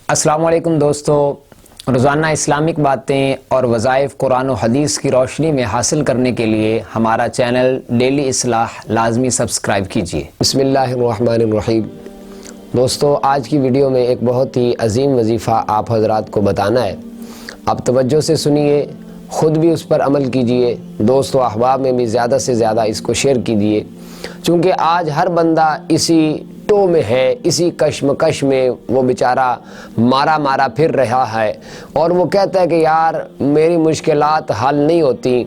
السلام علیکم دوستو، روزانہ اسلامک باتیں اور وظائف قرآن و حدیث کی روشنی میں حاصل کرنے کے لیے ہمارا چینل ڈیلی اصلاح لازمی سبسکرائب کیجیے۔ بسم اللہ الرحمن الرحیم۔ دوستو، آج کی ویڈیو میں ایک بہت ہی عظیم وظیفہ آپ حضرات کو بتانا ہے۔ آپ توجہ سے سنیے، خود بھی اس پر عمل کیجیے، دوست و احباب میں بھی زیادہ سے زیادہ اس کو شیئر کیجیے، چونکہ آج ہر بندہ اسی ٹو میں ہے، اسی کشمکش میں وہ بیچارہ مارا پھر رہا ہے، اور وہ کہتا ہے کہ یار میری مشکلات حل نہیں ہوتی،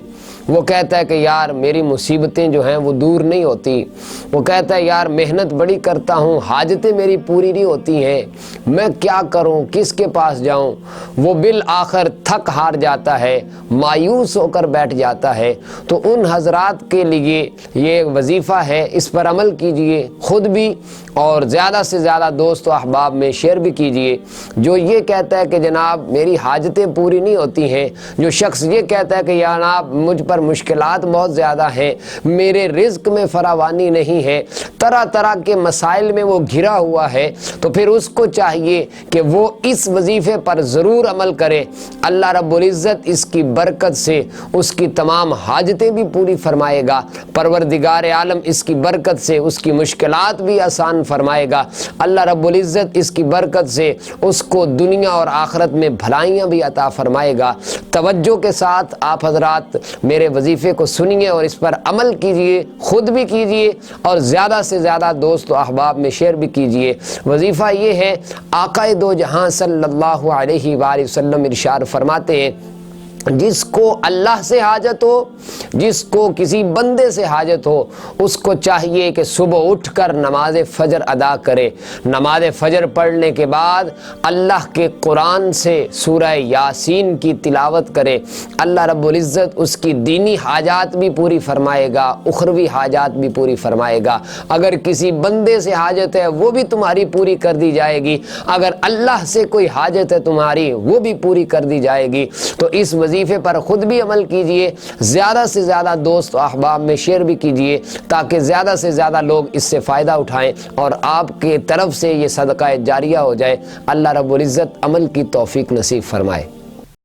وہ کہتا ہے کہ یار میری مصیبتیں جو ہیں وہ دور نہیں ہوتی، وہ کہتا ہے یار محنت بڑی کرتا ہوں، حاجتیں میری پوری نہیں ہوتی ہیں، میں کیا کروں، کس کے پاس جاؤں۔ وہ بالآخر تھک ہار جاتا ہے، مایوس ہو کر بیٹھ جاتا ہے۔ تو ان حضرات کے لیے یہ وظیفہ ہے، اس پر عمل کیجئے خود بھی، اور زیادہ سے زیادہ دوست و احباب میں شیئر بھی کیجئے۔ جو یہ کہتا ہے کہ جناب میری حاجتیں پوری نہیں ہوتی ہیں، جو شخص یہ کہتا ہے کہ جناب مجھ پر مشکلات بہت زیادہ ہیں، میرے رزق میں فراوانی نہیں ہے، طرح طرح کے مسائل میں وہ گھرا ہوا ہے، تو پھر اس کو چاہیے کہ وہ اس وظیفے پر ضرور عمل کرے۔ اللہ رب العزت اس کی برکت سے اس کی تمام حاجتیں بھی پوری فرمائے گا، پروردگار عالم اس کی برکت سے اس کی مشکلات بھی آسان فرمائے گا، اللہ رب العزت اس کی برکت سے اس کو دنیا اور آخرت میں بھلائیاں بھی عطا فرمائے گا۔ توجہ کے ساتھ آپ حضرات میرے وظیفے کو سنیے اور اس پر عمل کیجئے، خود بھی کیجئے اور زیادہ سے زیادہ دوست و احباب میں شیئر بھی کیجئے۔ وظیفہ یہ ہے، آقا دو جہاں صلی اللہ علیہ وآلہ وسلم ارشاد فرماتے ہیں، جس کو اللہ سے حاجت ہو، جس کو کسی بندے سے حاجت ہو، اس کو چاہیے کہ صبح اٹھ کر نماز فجر ادا کرے، نماز فجر پڑھنے کے بعد اللہ کے قرآن سے سورہ یاسین کی تلاوت کرے۔ اللہ رب العزت اس کی دینی حاجات بھی پوری فرمائے گا، اخروی حاجات بھی پوری فرمائے گا۔ اگر کسی بندے سے حاجت ہے وہ بھی تمہاری پوری کر دی جائے گی، اگر اللہ سے کوئی حاجت ہے تمہاری وہ بھی پوری کر دی جائے گی۔ تو اس وظیفے پر خود بھی عمل کیجئے، زیادہ سے زیادہ دوست و احباب میں شیئر بھی کیجئے، تاکہ زیادہ سے زیادہ لوگ اس سے فائدہ اٹھائیں اور آپ کے طرف سے یہ صدقہ جاریہ ہو جائے۔ اللہ رب العزت عمل کی توفیق نصیب فرمائے۔